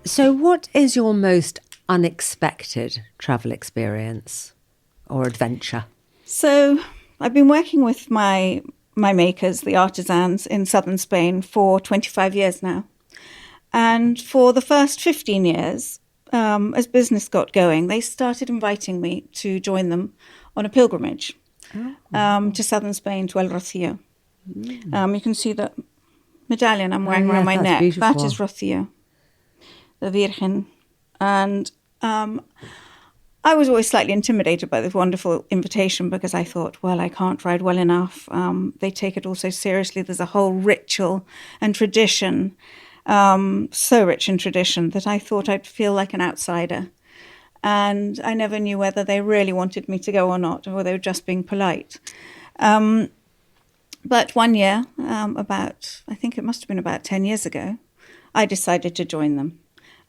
So what is your most unexpected travel experience or adventure? So I've been working with my makers, the artisans in southern Spain for 25 years now. And for the first 15 years, as business got going, they started inviting me to join them on a pilgrimage to southern Spain, to El Rocío. You can see the medallion I'm wearing around my neck. Beautiful. That is Rocío, the Virgin. And I was always slightly intimidated by this wonderful invitation because I thought, well, I can't ride well enough. They take it all so seriously. There's a whole ritual and tradition, so rich in tradition, that I thought I'd feel like an outsider. And I never knew whether they really wanted me to go or not, or they were just being polite. But one year, I think it must have been about 10 years ago, I decided to join them.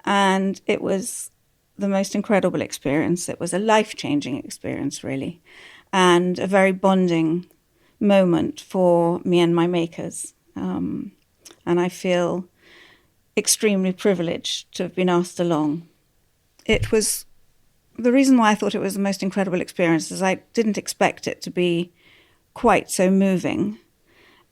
And it was the most incredible experience. It was a life-changing experience, really, and a very bonding moment for me and my makers. And I feel extremely privileged to have been asked along. It was the reason why I thought it was the most incredible experience is I didn't expect it to be quite so moving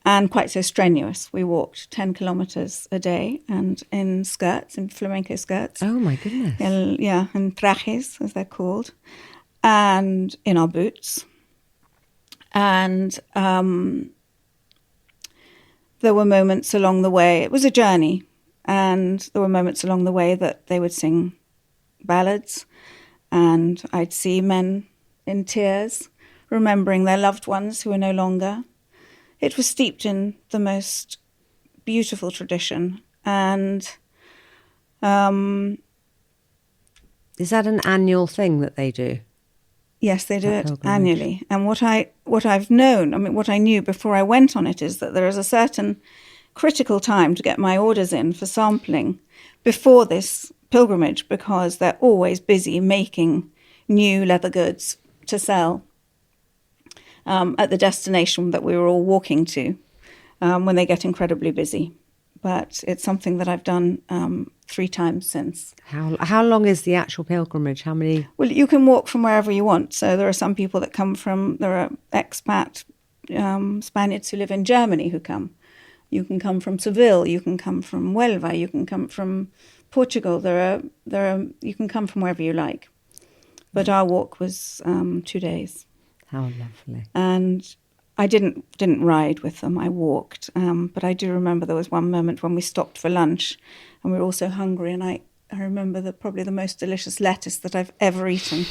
and quite so strenuous. We walked 10 kilometers a day and in skirts, in flamenco skirts. Oh, my goodness. In trajes, as they're called, and in our boots. And there were moments along the way. It was a journey. And there were moments along the way that they would sing ballads. And I'd see men in tears, remembering their loved ones who were no longer. It was steeped in the most beautiful tradition. And is that an annual thing that they do? Yes, they do it annually. And what I've known, what I knew before I went on it is that there is a certain critical time to get my orders in for sampling before this pilgrimage, because they're always busy making new leather goods to sell at the destination that we were all walking to when they get incredibly busy. But it's something that I've done 3 times since. How long is the actual pilgrimage? How many? Well, you can walk from wherever you want. So there are some people that there are expat Spaniards who live in Germany who come. You can come from Seville, you can come from Huelva, you can come from Portugal. You can come from wherever you like. But our walk was 2 days. How lovely. And I didn't ride with them, I walked. But I do remember there was one moment when we stopped for lunch and we were all so hungry, and I remember that probably the most delicious lettuce that I've ever eaten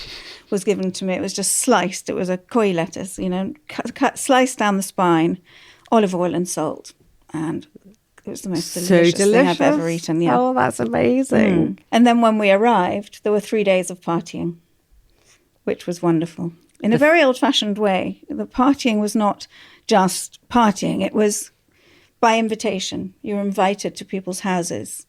was given to me. It was just sliced. It was a koi lettuce, cut sliced down the spine, olive oil and salt. And it was the most delicious thing I've ever eaten. Yeah. Oh, that's amazing. And then when we arrived, there were 3 days of partying, which was wonderful. In a very old-fashioned way. The partying was not just partying. It was by invitation. You were invited to people's houses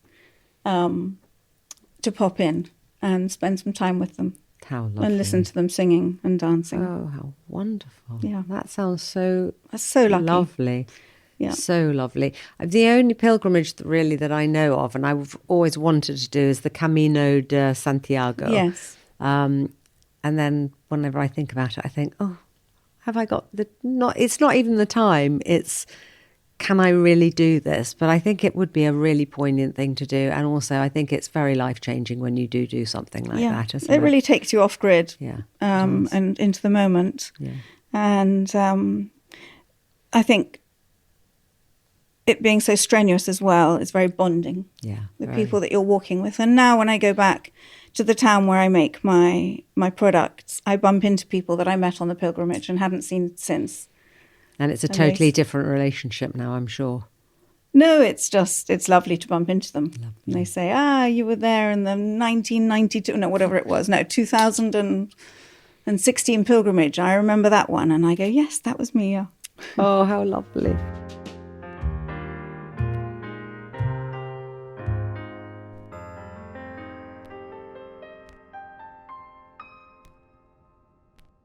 to pop in and spend some time with them. How lovely. And listen to them singing and dancing. Oh, how wonderful. Yeah. That sounds That's so lucky. Lovely. Yeah. So lovely. The only pilgrimage that I know of, and I've always wanted to do, is the Camino de Santiago. Yes. And then whenever I think about it, I think, oh, have I got it's not even the time, it's, can I really do this? But I think it would be a really poignant thing to do. And also I think it's very life-changing when you do something like that, isn't it? It really takes you off grid. Yeah. And into the moment. Yeah. And I think it being so strenuous as well is very bonding. Yeah. The people that you're walking with. And now when I go back to the town where I make my products, I bump into people that I met on the pilgrimage and haven't seen since. And it's a totally different relationship now, I'm sure. No, it's lovely to bump into them. Lovely. And they say, you were there in the 1992, no, whatever it was, 2016 pilgrimage. I remember that one. And I go, yes, that was me, yeah. Oh, how lovely.